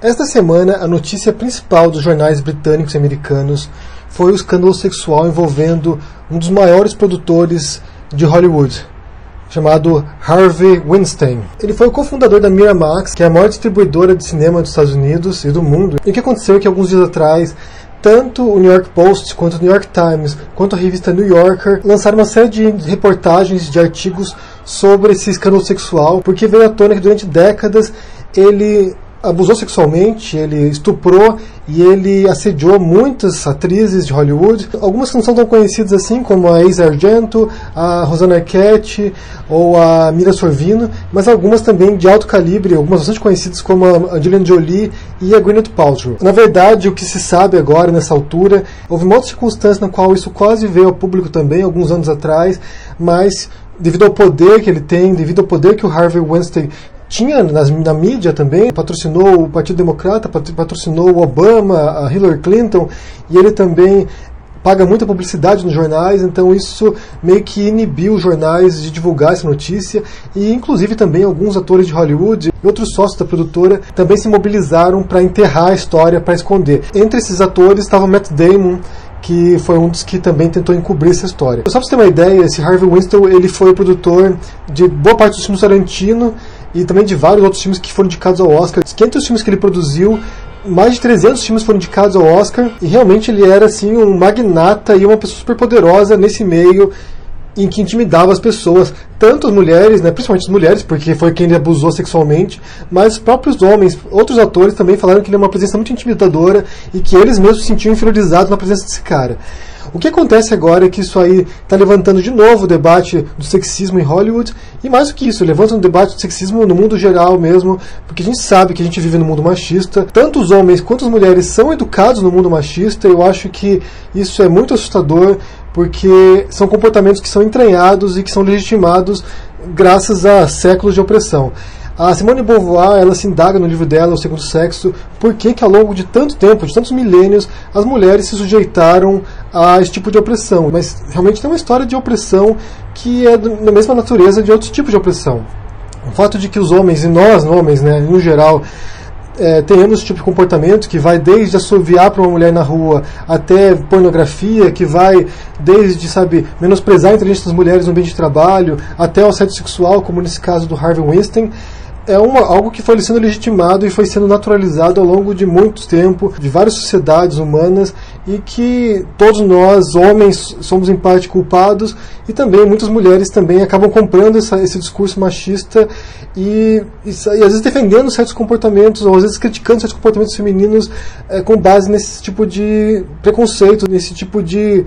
Esta semana, a notícia principal dos jornais britânicos e americanos foi o escândalo sexual envolvendo um dos maiores produtores de Hollywood, chamado Harvey Weinstein. Ele foi o cofundador da Miramax, que é a maior distribuidora de cinema dos Estados Unidos e do mundo. E o que aconteceu é que alguns dias atrás, tanto o New York Post, quanto o New York Times, quanto a revista New Yorker, lançaram uma série de reportagens, de artigos sobre esse escândalo sexual, porque veio à tona que durante décadas ele abusou sexualmente, ele estuprou e ele assediou muitas atrizes de Hollywood, algumas que não são tão conhecidas assim, como a Asia Argento, a Rosanna Arquette ou a Mira Sorvino, mas algumas também de alto calibre, algumas bastante conhecidas como a Angelina Jolie e a Gwyneth Paltrow. Na verdade, o que se sabe agora, nessa altura, houve uma outra circunstância na qual isso quase veio ao público também, alguns anos atrás, mas devido ao poder que ele tem, devido ao poder que o Harvey Weinstein tinha na mídia também, patrocinou o Partido Democrata, patrocinou o Obama, a Hillary Clinton, e ele também paga muita publicidade nos jornais, então isso meio que inibiu os jornais de divulgar essa notícia, e inclusive também alguns atores de Hollywood e outros sócios da produtora também se mobilizaram para enterrar a história, para esconder. Entre esses atores estava Matt Damon, que foi um dos que também tentou encobrir essa história. Só para você ter uma ideia, esse Harvey Weinstein ele foi o produtor de boa parte dos filmes Tarantino e também de vários outros filmes que foram indicados ao Oscar. Entre os filmes que ele produziu, mais de 300 filmes foram indicados ao Oscar, e realmente ele era assim um magnata e uma pessoa super poderosa nesse meio, em que intimidava as pessoas, tanto as mulheres, né, principalmente as mulheres, porque foi quem ele abusou sexualmente, mas os próprios homens, outros atores também falaram que ele é uma presença muito intimidadora e que eles mesmos se sentiam inferiorizados na presença desse cara. O que acontece agora é que isso aí está levantando de novo o debate do sexismo em Hollywood, e mais do que isso, levanta um debate do sexismo no mundo geral mesmo, porque a gente sabe que a gente vive no mundo machista, tanto os homens quanto as mulheres são educados no mundo machista, e eu acho que isso é muito assustador, porque são comportamentos que são entranhados e que são legitimados graças a séculos de opressão. A Simone de Beauvoir, ela se indaga no livro dela, O Segundo Sexo, por que ao longo de tanto tempo, de tantos milênios, as mulheres se sujeitaram a esse tipo de opressão. Mas realmente tem uma história de opressão que é da mesma natureza de outros tipos de opressão. O fato de que os homens, e nós homens, né, no geral, tenhamos esse tipo de comportamento que vai desde assoviar para uma mulher na rua até pornografia, que vai desde, menosprezar a inteligência das mulheres no ambiente de trabalho, até o assédio sexual, como nesse caso do Harvey Weinstein, é algo que foi sendo legitimado e foi sendo naturalizado ao longo de muito tempo, de várias sociedades humanas, e que todos nós, homens, somos em parte culpados, e também muitas mulheres também acabam comprando esse discurso machista e às vezes defendendo certos comportamentos, ou às vezes criticando certos comportamentos femininos com base nesse tipo de preconceito, nesse tipo de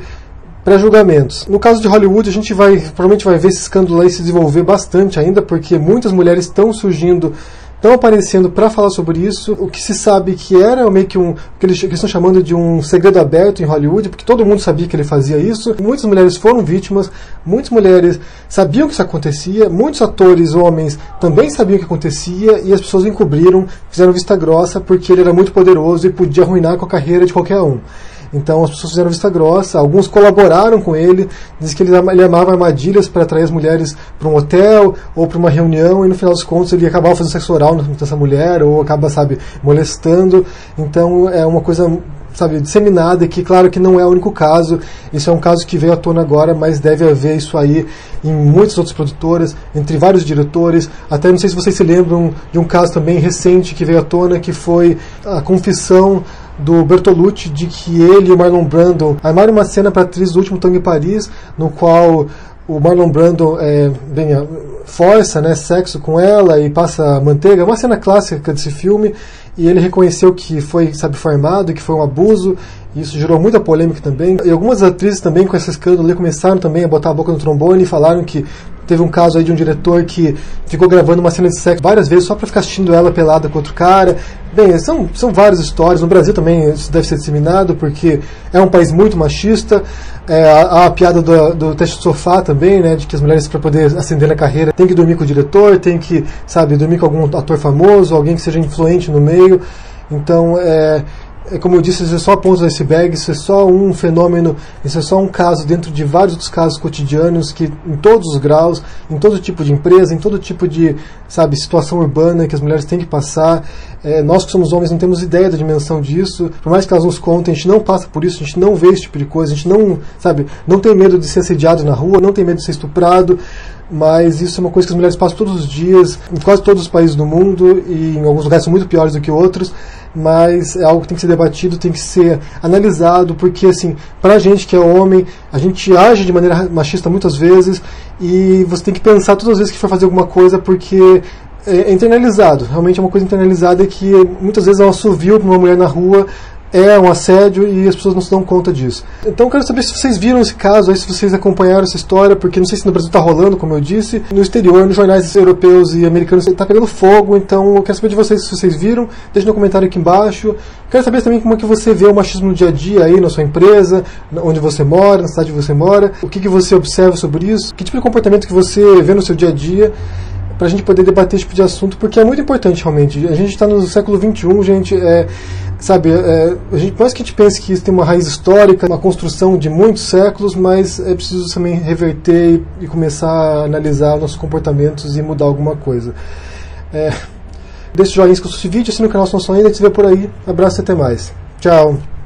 pré-julgamentos. No caso de Hollywood, a gente provavelmente vai ver esse escândalo aí se desenvolver bastante ainda, porque muitas mulheres estão surgindo, estão aparecendo para falar sobre isso. O que se sabe que era meio que que eles estão chamando de um segredo aberto em Hollywood, porque todo mundo sabia que ele fazia isso. Muitas mulheres foram vítimas, muitas mulheres sabiam que isso acontecia, muitos atores homens também sabiam que acontecia, e as pessoas encobriram, fizeram vista grossa, porque ele era muito poderoso e podia arruinar com a carreira de qualquer um. Então as pessoas fizeram vista grossa, alguns colaboraram com ele, diz que ele armava armadilhas para atrair as mulheres para um hotel ou para uma reunião, e no final dos contos ele acabava fazendo sexo oral nessa mulher, ou acaba, molestando. Então é uma coisa, disseminada, e que claro que não é o único caso, isso é um caso que veio à tona agora, mas deve haver isso aí em muitas outras produtoras, entre vários diretores. Até não sei se vocês se lembram de um caso também recente que veio à tona, que foi a confissão do Bertolucci de que ele e o Marlon Brando armaram uma cena para a atriz do Último Tango em Paris, no qual o Marlon Brando força sexo com ela e passa manteiga. É uma cena clássica desse filme, e ele reconheceu que foi armado, que foi um abuso, e isso gerou muita polêmica também. E algumas atrizes também com esse escândalo começaram também a botar a boca no trombone e falaram que teve um caso aí de um diretor que ficou gravando uma cena de sexo várias vezes só para ficar assistindo ela pelada com outro cara. Bem, são várias histórias. No Brasil também isso deve ser disseminado, porque é um país muito machista. Há a piada do teste de sofá também, de que as mulheres, para poder ascender na carreira, tem que dormir com o diretor, tem que, dormir com algum ator famoso, alguém que seja influente no meio. Então, como eu disse, isso é só a ponta do iceberg, isso é só um fenômeno, isso é só um caso dentro de vários outros casos cotidianos que, em todos os graus, em todo tipo de empresa, em todo tipo de, situação urbana que as mulheres têm que passar. Nós que somos homens não temos ideia da dimensão disso, por mais que elas nos contem, a gente não passa por isso, a gente não vê esse tipo de coisa, a gente não tem medo de ser assediado na rua, não tem medo de ser estuprado, mas isso é uma coisa que as mulheres passam todos os dias, em quase todos os países do mundo, e em alguns lugares são muito piores do que outros, mas é algo que tem que ser debatido, tem que ser analisado, porque assim, pra gente que é homem, a gente age de maneira machista muitas vezes, e você tem que pensar todas as vezes que for fazer alguma coisa, porque é internalizado, realmente é uma coisa internalizada que muitas vezes é um assovio para uma mulher na rua, é um assédio e as pessoas não se dão conta disso. Então eu quero saber se vocês viram esse caso, aí, se vocês acompanharam essa história, porque não sei se no Brasil está rolando, como eu disse, no exterior, nos jornais europeus e americanos está pegando fogo, então eu quero saber de vocês se vocês viram, deixe no comentário aqui embaixo. Quero saber também como é que você vê o machismo no dia a dia aí na sua empresa, onde você mora, na cidade que você mora, o que você observa sobre isso, que tipo de comportamento que você vê no seu dia a dia, para a gente poder debater esse tipo de assunto, porque é muito importante realmente. A gente está no século XXI, gente, a gente, por mais que a gente pense que isso tem uma raiz histórica, uma construção de muitos séculos, mas é preciso também reverter e começar a analisar nossos comportamentos e mudar alguma coisa. Deixe o joinha, se gostou desse vídeo, assine o canal se não são ainda, a gente se vê por aí. Abraço e até mais. Tchau!